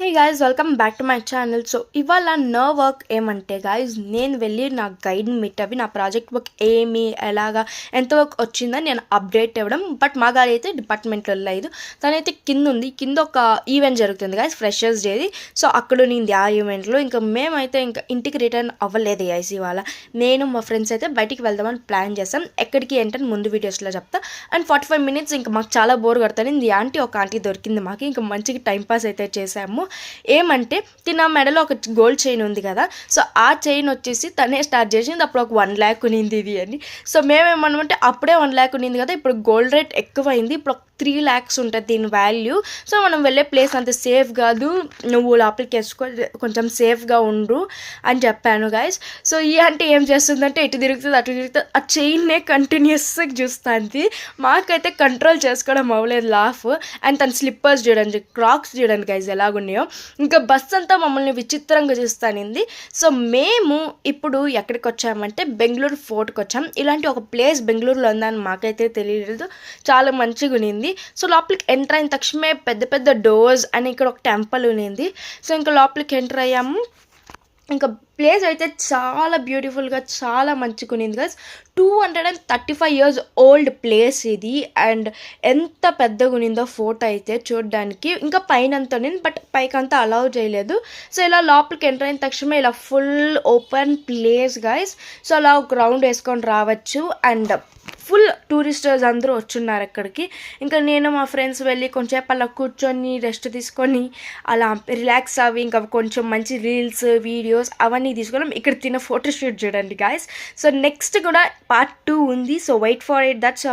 Hey guys welcome back to my channel. So ఇవాళ నా work ఏమంటే గాయ్స్, నేను వెళ్ళి నా గైడ్ని మీట్ అవి నా ప్రాజెక్ట్ వర్క్ ఏమి ఎలాగా ఎంత వర్క్ వచ్చిందని నేను అప్డేట్ ఇవ్వడం. బట్ మా గాడి అయితే డిపార్ట్మెంట్లో లేదు, తనైతే కింద ఉంది. కింద ఒక ఈవెంట్ జరుగుతుంది గాయ్స్, ఫ్రెషర్స్ డేది. సో అక్కడ ఉన్నింది ఆ ఈవెంట్లో. ఇంకా మేమైతే ఇంకా ఇంటికి రిటర్న్ అవ్వలేదు గాయ్స్. ఇవాళ నేను మా ఫ్రెండ్స్ అయితే బయటికి వెళ్దామని ప్లాన్ చేస్తాం. ఎక్కడికి ఏంటని ముందు వీడియోస్లో చెప్తా. అండ్ 45 minutes ఇంకా మాకు చాలా బోర్ కొడతాను. ఒక ఆంటీ దొరికింది మాకు. ఇంకా మంచిగా టైంపాస్ అయితే చేసాము. ఏమంటే తిన మెడలో ఒక గోల్డ్ చైన్ ఉంది కదా, సో ఆ చైన్ వచ్చేసి తనే స్టార్ట్ చేసింది. అప్పుడు ఒక 1 lakh ఉన్నింది ఇది అని. సో మేమేమన్నామంటే అప్పుడే 1 lakh ఉన్నింది కదా, ఇప్పుడు గోల్డ్ రేట్ ఎక్కువైంది, ఇప్పుడు 3 lakhs ఉంటుంది దీని వాల్యూ. సో మనం వెళ్ళే ప్లేస్ అంత సేఫ్ కాదు, నువ్వు లోపలికి వేసుకో, కొంచెం సేఫ్గా ఉండు అని చెప్పాను గైస్. సో ఈ అంటే ఏం చేస్తుందంటే ఇటు తిరుగుతుంది అటు తిరుగుతుంది, ఆ చైన్నే కంటిన్యూస్గా చూస్తుంది. మాకైతే కంట్రోల్ చేసుకోవడం అవ్వలేదు లాఫ్. అండ్ తన స్లిప్పర్స్ చూడండి, క్రాక్స్ చూడండి గైస్ ఎలాగున్నాయో. ఇంకా బస్ అంతా మమ్మల్ని విచిత్రంగా చూస్తానింది. సో మేము ఇప్పుడు ఎక్కడికి వచ్చామంటే బెంగళూరు ఫోర్ట్కి వచ్చాం. ఇలాంటి ఒక ప్లేస్ బెంగళూరులో ఉందని మాకైతే తెలియలేదు, చాలా మంచిగా ఉన్నింది. సో లోపలికి ఎంటర్ అయిన తక్షణమే పెద్ద పెద్ద డోర్స్ అని ఇక్కడ ఒక టెంపుల్ ఉన్నింది. సో ఇంకా లోపలికి ఎంటర్ అయ్యాము. ఇంకా ప్లేస్ అయితే చాలా బ్యూటిఫుల్గా చాలా మంచిగా ఉన్నింది గైస్. 235 years ఓల్డ్ ప్లేస్ ఇది. అండ్ ఎంత పెద్దగా ఉన్నిందో ఫోటో అయితే చూడడానికి. ఇంకా పైన అంతా ఉన్నింది, బట్ పైకంతా అలౌ చేయలేదు. సో ఇలా లోపలికి ఎంటర్ అయిన తక్షణమే ఇలా full open place guys. So అలా ఒక రౌండ్ వేసుకొని రావచ్చు. అండ్ ఫుల్ టూరిస్టర్స్ అందరూ వచ్చున్నారు అక్కడికి. ఇంకా నేను మా ఫ్రెండ్స్ వెళ్ళి కొంచెంసేపు అలా కూర్చొని రెస్ట్ తీసుకొని అలా రిలాక్స్ అవి ఇంకా కొంచెం మంచి రీల్స్ వీడియోస్ అవన్నీ తీసుకున్నాం. ఇక్కడ తిన్న ఫోటోషూట్ చూడండి గాయస్. సో నెక్స్ట్ కూడా part 2 ఉంది. So wait for it. That's